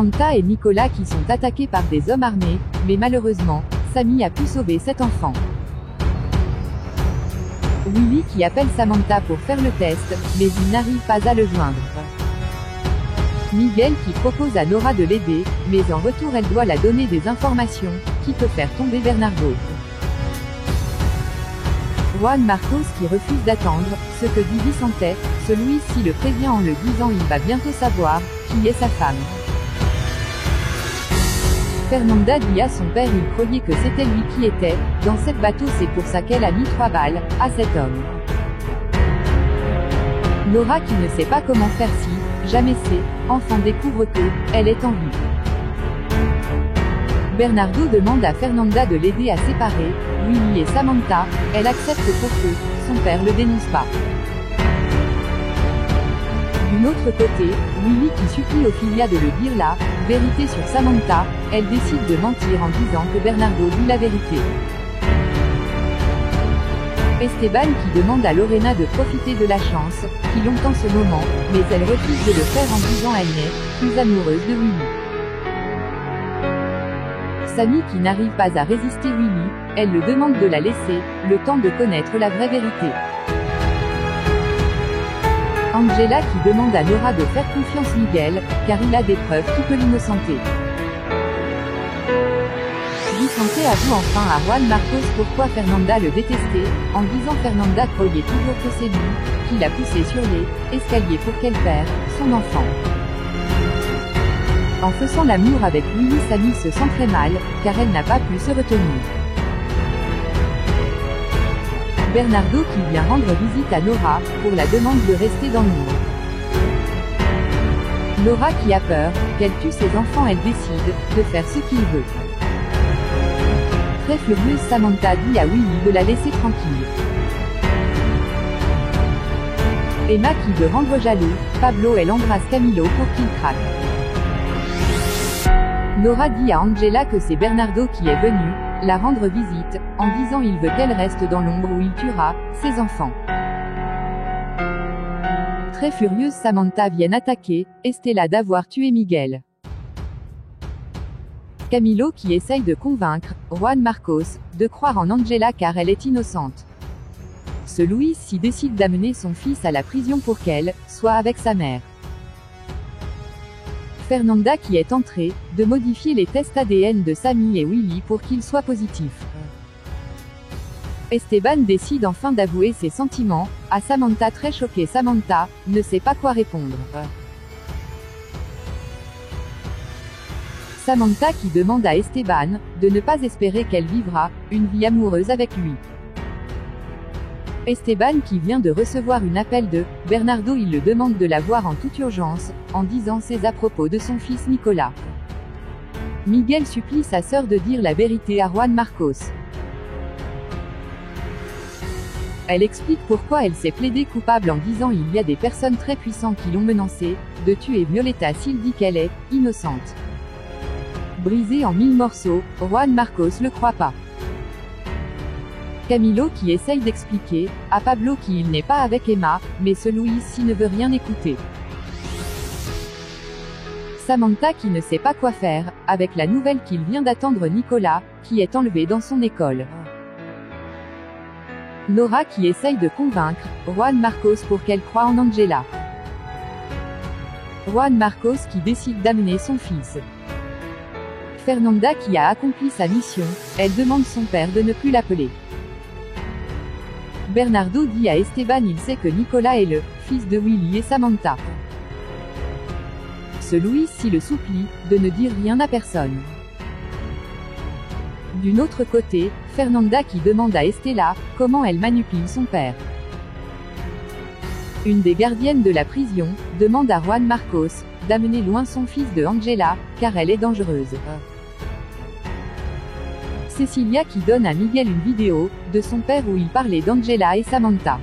Samantha et Nicolas qui sont attaqués par des hommes armés, mais malheureusement, Sami a pu sauver cet enfant. Willy qui appelle Samantha pour faire le test, mais il n'arrive pas à le joindre. Miguel qui propose à Nora de l'aider, mais en retour elle doit la donner des informations, qui peut faire tomber Bernardo. Juan Marcos qui refuse d'attendre, ce que dit Vicente, celui-ci le prévient en le disant il va bientôt savoir, qui est sa femme. Fernanda dit à son père il croyait que c'était lui qui était, dans cette bateau c'est pour ça qu'elle a mis 3 balles, à cet homme. Nora qui ne sait pas comment faire si, jamais sait, enfin découvre que, elle est en vie. Bernardo demande à Fernanda de l'aider à séparer, Willy et Samantha, elle accepte pour que, son père le dénonce pas. D'un autre côté, Willy qui supplie Ophelia de le dire la vérité sur Samantha, elle décide de mentir en disant que Bernardo dit la vérité. Esteban qui demande à Lorena de profiter de la chance, qui longtemps ce moment, mais elle refuse de le faire en disant elle n'est plus amoureuse de Willy. Sami qui n'arrive pas à résister Willy, elle le demande de la laisser, le temps de connaître la vraie vérité. Angela qui demande à Nora de faire confiance Miguel, car il a des preuves qui peuvent l'innocenter. Vicente avoue enfin à Juan Marcos pourquoi Fernanda le détestait, en disant Fernanda croyait toujours que c'est lui, qui l'a poussé sur les escaliers pour qu'elle perde son enfant. En faisant l'amour avec Willy, Sami se sent très mal, car elle n'a pas pu se retenir. Bernardo qui vient rendre visite à Nora, pour la demande de rester dans l'ombre. Nora qui a peur, qu'elle tue ses enfants, elle décide de faire ce qu'il veut. Très furieuse, Samantha dit à Willy de la laisser tranquille. Emma qui veut rendre jaloux, Pablo elle embrasse Camilo pour qu'il craque. Nora dit à Angela que c'est Bernardo qui est venu la rendre visite, en disant il veut qu'elle reste dans l'ombre où il tuera ses enfants. Très furieuse, Samantha vient attaquer Estela d'avoir tué Miguel. Camilo qui essaye de convaincre Juan Marcos de croire en Angela car elle est innocente. Celui-ci décide d'amener son fils à la prison pour qu'elle soit avec sa mère. Fernanda qui est entrée, de modifier les tests ADN de Sami et Willy pour qu'ils soient positifs. Esteban décide enfin d'avouer ses sentiments à Samantha très choquée. Samantha ne sait pas quoi répondre. Samantha qui demande à Esteban de ne pas espérer qu'elle vivra une vie amoureuse avec lui. Esteban qui vient de recevoir un appel de Bernardo, il le demande de la voir en toute urgence, en disant c'est à propos de son fils Nicolas. Miguel supplie sa sœur de dire la vérité à Juan Marcos. Elle explique pourquoi elle s'est plaidée coupable en disant il y a des personnes très puissantes qui l'ont menacée de tuer Violeta s'il dit qu'elle est innocente. Brisé en 1000 morceaux, Juan Marcos le croit pas. Camilo qui essaye d'expliquer à Pablo qu'il n'est pas avec Emma, mais celui-ci ne veut rien écouter. Samantha qui ne sait pas quoi faire avec la nouvelle qu'il vient d'attendre Nicolas, qui est enlevé dans son école. Nora qui essaye de convaincre Juan Marcos pour qu'elle croie en Angela. Juan Marcos qui décide d'amener son fils. Fernanda qui a accompli sa mission, elle demande son père de ne plus l'appeler. Bernardo dit à Esteban il sait que Nicolas est le fils de Willy et Samantha. Celui-ci le supplie de ne dire rien à personne. D'un autre côté, Fernanda qui demande à Estela comment elle manipule son père. Une des gardiennes de la prison demande à Juan Marcos d'amener loin son fils de Angela, car elle est dangereuse. Cecilia qui donne à Miguel une vidéo de son père où il parlait d'Angela et Samantha.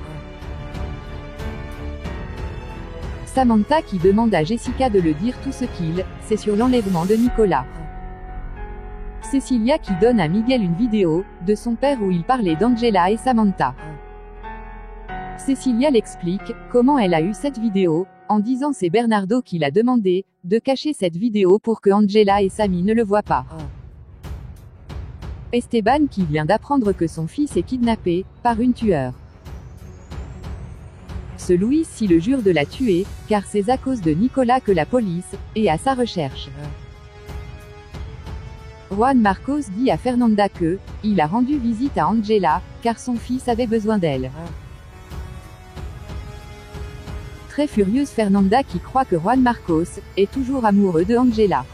Samantha qui demande à Jessica de le dire tout ce qu'il sait sur l'enlèvement de Nicolas. Cecilia qui donne à Miguel une vidéo de son père où il parlait d'Angela et Samantha. Cecilia l'explique comment elle a eu cette vidéo en disant c'est Bernardo qui l'a demandé, de cacher cette vidéo pour que Angela et Sammy ne le voient pas. Esteban qui vient d'apprendre que son fils est kidnappé, par une tueur. Ce Luis s'y le jure de la tuer, car c'est à cause de Nicolas que la police est à sa recherche. Juan Marcos dit à Fernanda que il a rendu visite à Angela, car son fils avait besoin d'elle. Très furieuse Fernanda qui croit que Juan Marcos est toujours amoureux de Angela.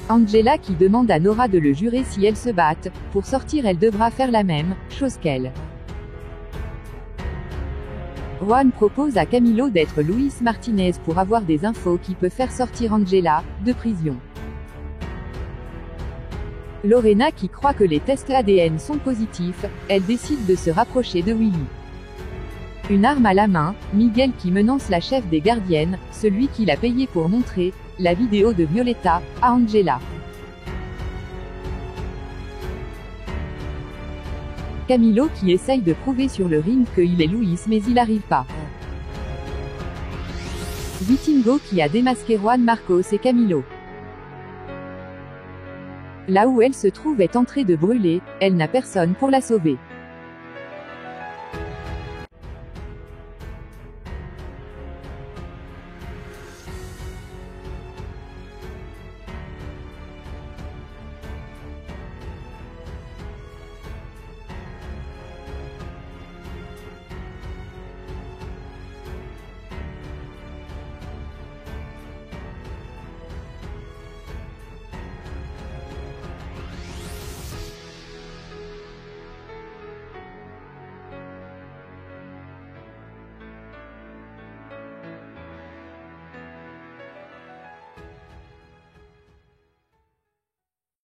Angela qui demande à Nora de le jurer si elles se battent, pour sortir elle devra faire la même chose qu'elle. Juan propose à Camilo d'être Luis Martinez pour avoir des infos qui peut faire sortir Angela de prison. Lorena qui croit que les tests ADN sont positifs, elle décide de se rapprocher de Willy. Une arme à la main, Miguel qui menace la chef des gardiennes, celui qui l'a payé pour montrer la vidéo de Violeta à Angela. Camilo qui essaye de prouver sur le ring qu'il est Luis mais il n'arrive pas. Vitingo qui a démasqué Juan Marcos et Camilo. Là où elle se trouve est en train de brûler, elle n'a personne pour la sauver.